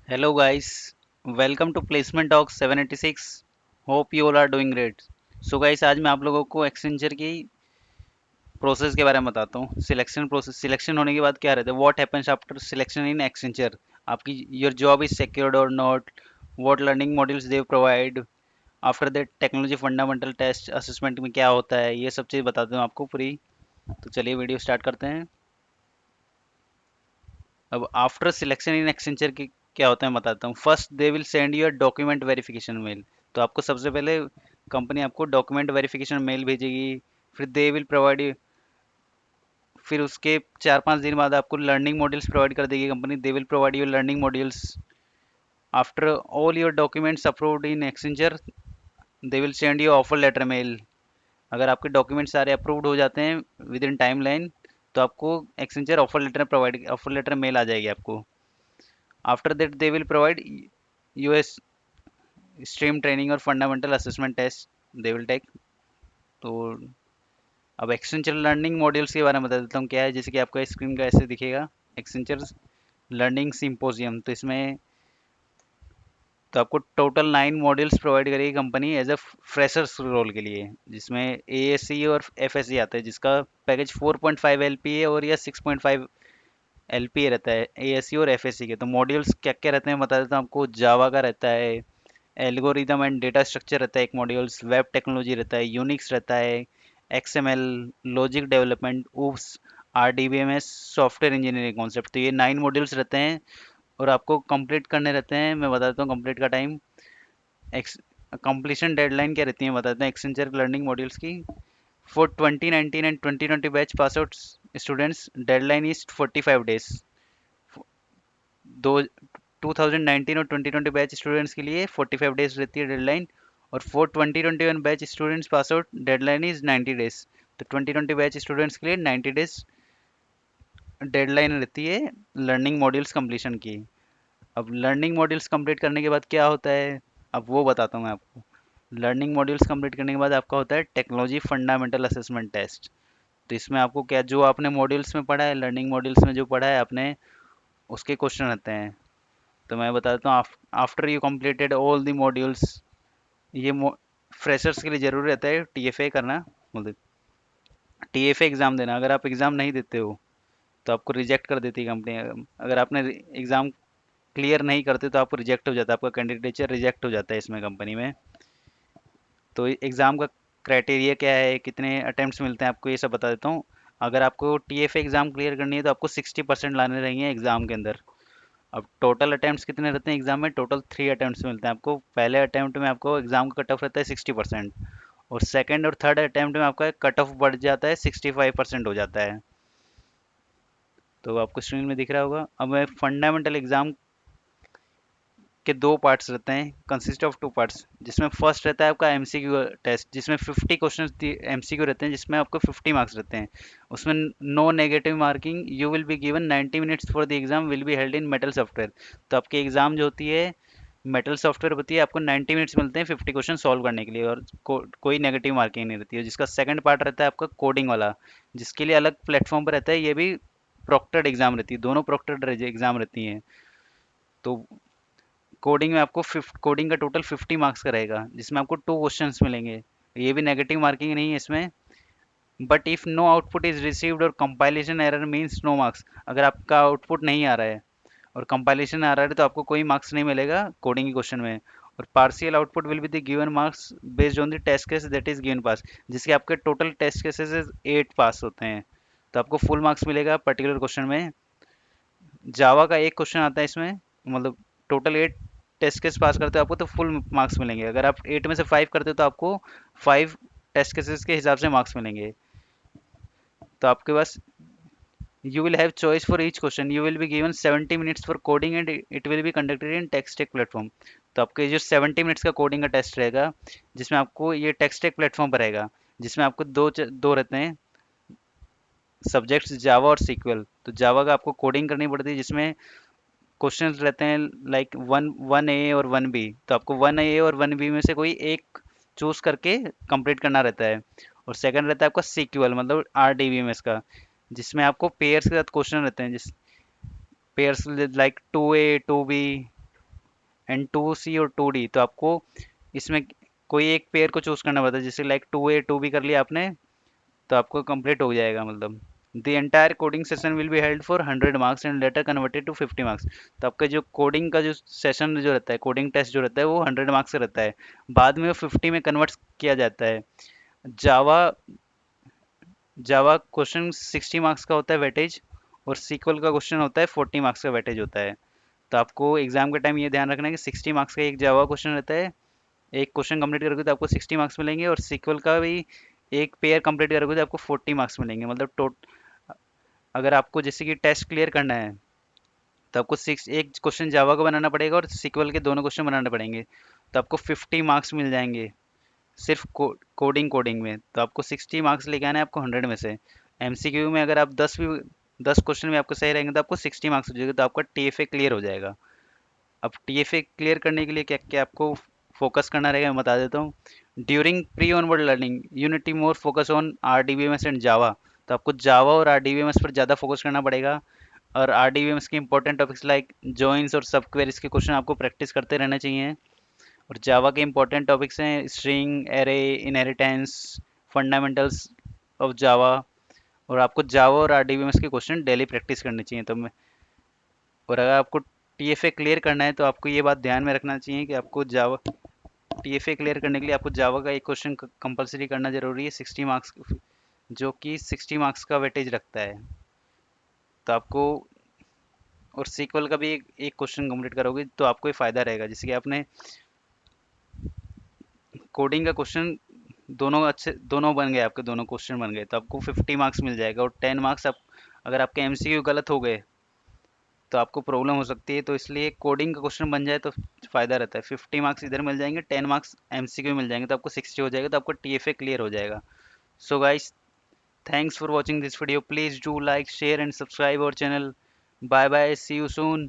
Hello guys, welcome to Placement Talk 786. Hope you all are doing great. So guys, आज मैं आप लोगों को एक्सेंचर की प्रोसेस के बारे में बताता हूँ। सिलेक्शन प्रोसेस, सिलेक्शन होने के बाद क्या रहता है, what happens after selection in Accenture, आपकी योर जॉब इज सिक्योर्ड और not, what learning modules they provide, after that technology fundamental test assessment में क्या होता है, ये सब चीज़ बताता हूँ आपको पूरी। तो चलिए वीडियो स्टार्ट करते हैं। अब आफ्टर सिलेक्शन इन एक्सेंचर की क्या होता है मैं बताता हूँ। First they will send you a document verification mail. तो आपको सबसे पहले कंपनी आपको डॉक्यूमेंट वेरिफिकेशन मेल भेजेगी। फिर दे विल प्रोवाइड यू, फिर उसके 4-5 दिन बाद आपको लर्निंग मॉड्यूल्स प्रोवाइड कर देगी company. They will provide you learning modules. After all your documents approved in Accenture, they will send you offer letter mail. अगर आपके डॉक्यूमेंट सारे अप्रूव्ड हो जाते हैं विद इन टाइम लाइन, तो आपको एक्सेंचर ऑफर लेटर मेल आ जाएगी आपको। After that they will provide us stream training और fundamental assessment test they will take. तो अब एक्सेंचर लर्निंग मॉड्यूल्स के बारे में बता देता हूँ क्या है, जैसे कि आपका स्क्रीन का ऐसे दिखेगा, एक्सेंचर लर्निंग सिंपोजियम। तो इसमें तो आपको टोटल 9 मॉड्यूल्स प्रोवाइड करेगी company as a freshers role के लिए, जिसमें एएससी और एफएससी आता है, जिसका पैकेज 4.5 एलपीए और या 6.5 एलपीए रहता है एएससी और एफएससी के। तो मॉड्यूल्स क्या क्या रहते हैं बता देता हूँ आपको। जावा का रहता है, एल्गोरिदम एंड डेटा स्ट्रक्चर रहता है एक मॉड्यूल्स, वेब टेक्नोलॉजी रहता है, यूनिक्स रहता है, XML, logic development, oops, RDBMS, software engineering concept. तो ये 9 मॉड्यूल्स रहते हैं और आपको कंप्लीट करने रहते हैं। मैं बता देता हूँ कंप्लीट का टाइम। एक्स कंप्लीशन डेडलाइन क्या रहती है बता देते हैं एक्सेंचर लर्निंग मॉड्यूल्स की। For 2019 and 2020 batch pass out students, deadline is 45 days. दो 2019 और 2020 बैच स्टूडेंट्स के लिए 45 डेज रहती है डेडलाइन। और for 2021 batch students pass out, deadline is 90 days. तो 2020 बैच स्टूडेंट्स के लिए 90 डेज डेडलाइन रहती है लर्निंग मॉड्यूल्स कंप्लीशन की। अब लर्निंग मॉड्यूल्स कंप्लीट करने के बाद क्या होता है, अब वो बताता हूँ मैं आपको। लर्निंग मॉड्यूल्स कंप्लीट करने के बाद आपका होता है टेक्नोलॉजी फंडामेंटल असेसमेंट टेस्ट। तो इसमें आपको क्या, जो आपने मॉड्यूल्स में पढ़ा है, लर्निंग मॉड्यूल्स में जो पढ़ा है आपने, उसके क्वेश्चन रहते हैं। तो मैं बता देता हूँ, after you completed all the modules, ये फ्रेशर्स के लिए ज़रूरी रहता है टीएफए करना, मतलब टीएफए एग्ज़ाम देना। अगर आप एग्ज़ाम नहीं देते हो तो आपको रिजेक्ट कर देती है कंपनी। अगर आपने एग्ज़ाम क्लियर नहीं करते तो आपको रिजेक्ट हो जाता है, आपका कैंडिडेचर रिजेक्ट हो जाता है इसमें कंपनी में। तो एग्ज़ाम का क्राइटेरिया क्या है, कितने अटैम्प्ट्स मिलते हैं आपको, ये सब बता देता हूँ। अगर आपको टीएफए एग्ज़ाम क्लियर करनी है तो आपको 60% लाने रहेंगे एग्ज़ाम के अंदर। अब टोटल अटैम्प्ट्स कितने रहते हैं एग्जाम में, टोटल 3 अटैम्प्ट्स मिलते हैं आपको। पहले अटैम्प्ट में आपको एग्जाम का कट ऑफ रहता है 60%, और सेकंड और थर्ड अटैम्प्ट में आपका कट ऑफ बढ़ जाता है 65% हो जाता है। तो आपको स्क्रीन में दिख रहा होगा। अब मैं फंडामेंटल एग्जाम के 2 पार्ट्स रहते हैं, कंसिस्ट ऑफ 2 पार्ट्स, जिसमें फर्स्ट रहता है आपका एमसीक्यू टेस्ट, जिसमें 50 क्वेश्चन एमसीक्यू रहते हैं, जिसमें आपको 50 मार्क्स रहते हैं। उसमें no negative marking, you will be given 90 minutes for the exam will be held in Mettl software. तो आपकी एग्जाम जो होती है मेटल सॉफ्टवेयर होती है, आपको 90 मिनट्स मिलते हैं 50 क्वेश्चन सॉल्व करने के लिए, और कोई नेगेटिव मार्किंग नहीं रहती है। जिसका सेकंड पार्ट रहता है आपका कोडिंग वाला, जिसके लिए अलग प्लेटफॉर्म पर रहता है, ये भी प्रोक्टेड एग्जाम रहती है, दोनों प्रोक्टेड एग्जाम रहती हैं। तो कोडिंग में आपको कोडिंग का टोटल 50 मार्क्स का रहेगा, जिसमें आपको 2 क्वेश्चंस मिलेंगे। ये भी नेगेटिव मार्किंग नहीं है इसमें। But if no output is received और compilation error means no marks. अगर आपका आउटपुट नहीं आ रहा है और कंपाइलेशन आ रहा है तो आपको कोई मार्क्स नहीं मिलेगा कोडिंग के क्वेश्चन में। और partial output will be the given marks based on the test case that is given pass, जिसके आपके टोटल टेस्ट केसेस 8 पास होते हैं, तो आपको फुल मार्क्स मिलेगा पर्टिकुलर क्वेश्चन में। जावा का एक क्वेश्चन आता है इसमें, मतलब टोटल 8 टेस्ट केस पास करते हो आपको तो फुल मार्क्स मिलेंगे। अगर आप 8 में से 5 करते हो तो आपको 5 टेस्ट केसेस के हिसाब से मार्क्स मिलेंगे। तो आपके पास, you will have choice for each question, you will be given 70 minutes for coding and it will be conducted in text tech platform। तो आपके जो 70 मिनट्स का कोडिंग का टेस्ट रहेगा, जिसमें आपको ये टेक्स्ट टेक प्लेटफॉर्म पर रहेगा, जिसमें आपको दो रहते हैं सब्जेक्ट्स, जावा और सीक्वल। तो जावा का आपको कोडिंग करनी पड़ती है, जिसमें क्वेश्चंस रहते हैं लाइक वन वन ए और वन बी। तो आपको वन ए और वन बी में से कोई एक चूज करके कंप्लीट करना रहता है। और सेकंड रहता है आपका सीक्वल, मतलब R D B M S का, जिसमें आपको पेयर्स के साथ क्वेश्चन रहते हैं, जिस pairs like 2A 2B and 2C और 2D, तो आपको इसमें कोई एक पेयर को चूज करना पड़ता है, जैसे लाइक 2A 2B कर लिया आपने, तो आपको कंप्लीट हो जाएगा मतलब। The entire coding session will be held for 100 marks and later converted to 50 marks. तो आपका जो कोडिंग का जो सेशन जो रहता है, कोडिंग टेस्ट जो रहता है, वो 100 मार्क्स का रहता है, बाद में वो 50 में कन्वर्ट किया जाता है। जावा जावा क्वेश्चन 60 मार्क्स का होता है वेटेज, और सीक्वल का क्वेश्चन होता है 40 मार्क्स का वेटेज होता है। तो आपको एग्जाम के टाइम ये ध्यान रखना है कि 60 मार्क्स का एक जावा क्वेश्चन रहता है, एक क्वेश्चन कंप्लीट करोगे तो आपको 60 मार्क्स मिलेंगे, और सीक्वल का भी एक पेयर कंप्लीट करोगे तो आपको 40 मार्क्स मिलेंगे, मतलब अगर आपको जैसे कि टेस्ट क्लियर करना है, तो आपको सिक्स एक क्वेश्चन जावा का बनाना पड़ेगा और सीक्वल के दोनों क्वेश्चन बनाने पड़ेंगे, तो आपको 50 मार्क्स मिल जाएंगे सिर्फ कोडिंग में। तो आपको 60 मार्क्स लेके आना है आपको 100 में से। एमसीक्यू में अगर आप 10 क्वेश्चन में आपको सही रहेंगे तो आपको 60 मार्क्स हो जाएगा, तो आपका टीएफए क्लियर हो जाएगा। अब टीएफए क्लियर करने के लिए क्या क्या आपको फोकस करना रहेगा, मैं बता देता हूँ। During pre onward learning unity more focus on R D B M S and Java. तो आपको जावा और R D B M S पर ज़्यादा फोकस करना पड़ेगा, और R D B M S के इंपॉर्टेंट टॉपिक्स लाइक जॉइंस और सब क्वेरीज के क्वेश्चन आपको प्रैक्टिस करते रहना चाहिए। और जावा के इंपॉर्टेंट टॉपिक्स हैं string, array, inheritance, fundamentals of Java. और आपको जावा और R D B M S के क्वेश्चन डेली प्रैक्टिस करने चाहिए। तो मैं और अगर आपको टीएफए क्लियर करना है तो आपको ये बात ध्यान में रखना चाहिए कि आपको जावा टीएफए क्लियर करने के लिए आपको जावा का एक क्वेश्चन कंपलसरी करना जरूरी है, 60 मार्क्स, जो कि 60 मार्क्स का वेटेज रखता है। तो आपको और सीक्वल का भी एक क्वेश्चन कंप्लीट करोगे तो आपको ये फायदा रहेगा, जैसे कि आपने कोडिंग का क्वेश्चन दोनों बन गए, आपके दोनों क्वेश्चन बन गए, तो आपको 50 मार्क्स मिल जाएगा, और 10 मार्क्स आप अगर आपके एमसीक्यू गलत हो गए तो आपको प्रॉब्लम हो सकती है। तो इसलिए कोडिंग का क्वेश्चन बन जाए तो फायदा रहता है, 50 मार्क्स इधर मिल जाएंगे, 10 मार्क्स एमसीक्यू मिल जाएंगे, तो आपको 60 हो जाएगा, तो आपको टीएफए क्लियर हो जाएगा। So guys, thanks for watching this video. Please do like, share and subscribe our channel. Bye bye. See you soon.